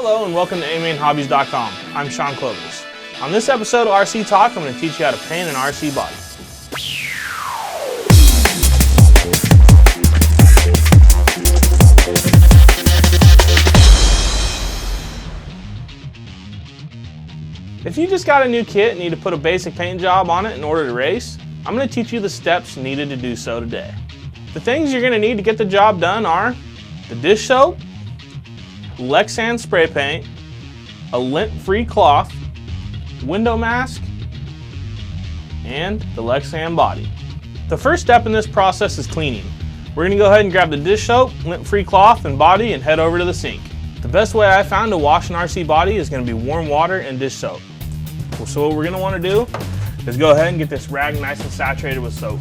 Hello and welcome to amainhobbies.com. I'm Sean Clovis. On this episode of RC Talk, I'm going to teach you how to paint an RC body. If you just got a new kit and need to put a basic paint job on it in order to race, I'm going to teach you the steps needed to do so today. The things you're going to need to get the job done are the dish soap, Lexan spray paint, a lint-free cloth, window mask, and the Lexan body. The first step in this process is cleaning. We're going to go ahead and grab the dish soap, lint-free cloth, and body and head over to the sink. The best way I found to wash an RC body is going to be warm water and dish soap. So what we're going to want to do is go ahead and get this rag nice and saturated with soap.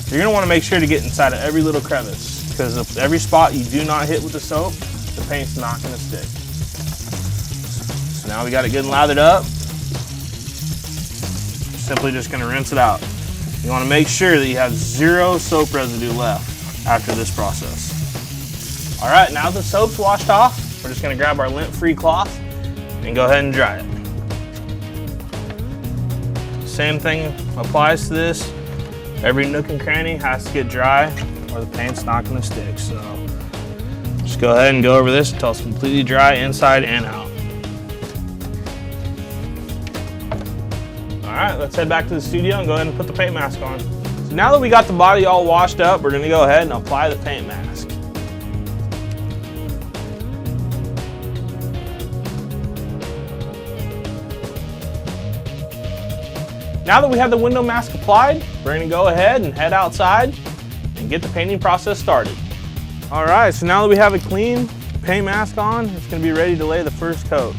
You're going to want to make sure to get inside of every little crevice, because if every spot you do not hit with the soap, the paint's not going to stick. So now we got it good and lathered up. Simply just going to rinse it out. You want to make sure that you have zero soap residue left after this process. All right, now the soap's washed off, we're just going to grab our lint-free cloth and go ahead and dry it. Same thing applies to this. Every nook and cranny has to get dry or the paint's not going to stick. So just go ahead and go over this until it's completely dry inside and out. All right, let's head back to the studio and go ahead and put the paint mask on. So now that we got the body all washed up, we're going to go ahead and apply the paint mask. Now that we have the window mask applied, we're going to go ahead and head outside and get the painting process started. All right, so now that we have a clean paint mask on, it's going to be ready to lay the first coat.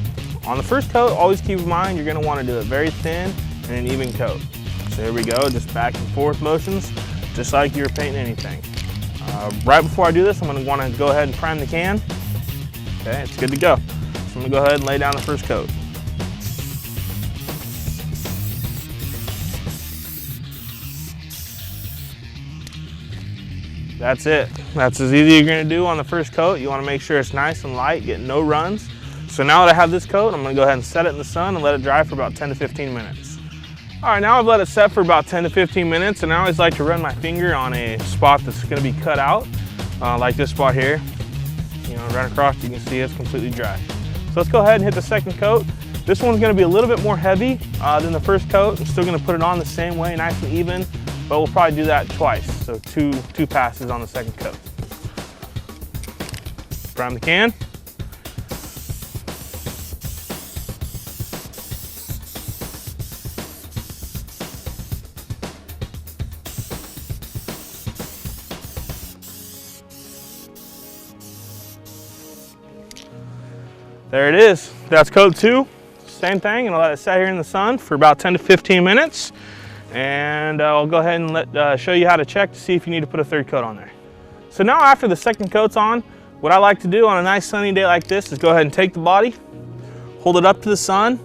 On the first coat, always keep in mind you're going to want to do it very thin and an even coat. So here we go, just back and forth motions, just like you're painting anything. Right before I do this, I'm going to want to go ahead and prime the can. Okay, it's good to go. So I'm going to go ahead and lay down the first coat. That's it. That's as easy as you're going to do on the first coat. You want to make sure it's nice and light, get no runs. So now that I have this coat, I'm going to go ahead and set it in the sun and let it dry for about 10 to 15 minutes. All right, now I've let it set for about 10 to 15 minutes, and I always like to run my finger on a spot that's going to be cut out, like this spot here. You know, run across, you can see it's completely dry. So let's go ahead and hit the second coat. This one's going to be a little bit more heavy than the first coat. I'm still going to put it on the same way, nice and even, but we'll probably do that twice. So two passes on the second coat. Prime the can. There it is. That's coat 2. Same thing, and I'll let it sit here in the sun for about 10 to 15 minutes. And I'll go ahead and show you how to check to see if you need to put a third coat on there. So now after the second coat's on, what I like to do on a nice sunny day like this is go ahead and take the body, hold it up to the sun,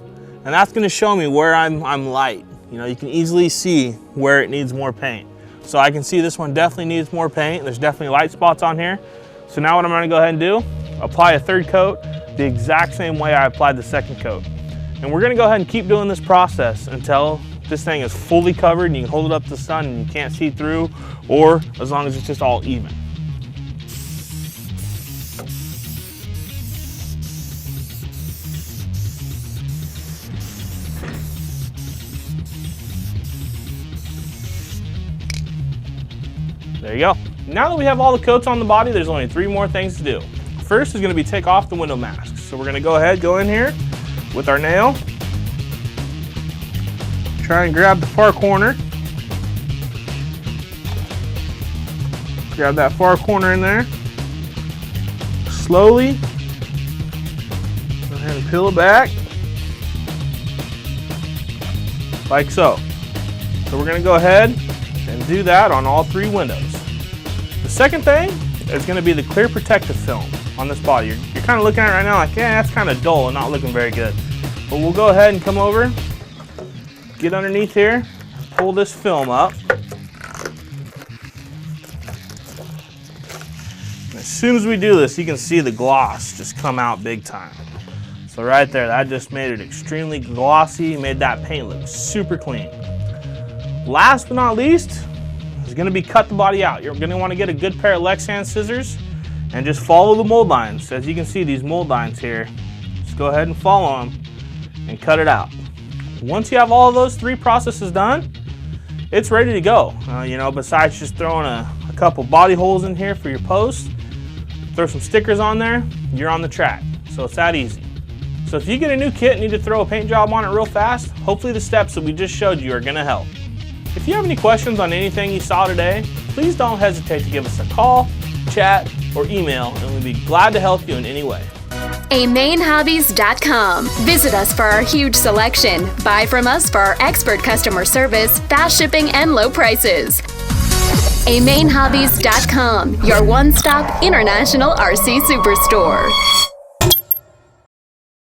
and that's going to show me where I'm light. You know, you can easily see where it needs more paint. So I can see this one definitely needs more paint. There's definitely light spots on here. So now what I'm going to go ahead and do, apply a third coat the exact same way I applied the second coat. And we're going to go ahead and keep doing this process until this thing is fully covered and you can hold it up to the sun and you can't see through, or as long as it's just all even. There you go. Now that we have all the coats on the body, there's only 3 more things to do. First is going to be take off the window mask. So we're going to go in here with our nail. Try and grab the far corner. Grab that far corner in there. Slowly go ahead and peel it back. Like so. So we're going to go ahead and do that on all 3 windows. The second thing is going to be the clear protective film on this body. You're kind of looking at it right now like, yeah, that's kind of dull and not looking very good. But we'll go ahead and come over, get underneath here, pull this film up. As soon as we do this, you can see the gloss just come out big time. So right there, that just made it extremely glossy, made that paint look super clean. Last but not least, is gonna be cut the body out. You're gonna wanna get a good pair of Lexan scissors and just follow the mold lines. As you can see, these mold lines here, just go ahead and follow them and cut it out. Once you have all of those 3 processes done, it's ready to go. You know, besides just throwing a couple body holes in here for your post, throw some stickers on there, you're on the track. So it's that easy. So if you get a new kit and need to throw a paint job on it real fast, hopefully the steps that we just showed you are gonna help. If you have any questions on anything you saw today, please don't hesitate to give us a call, chat, or email, and we'd be glad to help you in any way. amainhobbies.com. Visit us for our huge selection. Buy from us for our expert customer service, fast shipping, and low prices. amainhobbies.com, your one-stop international RC superstore.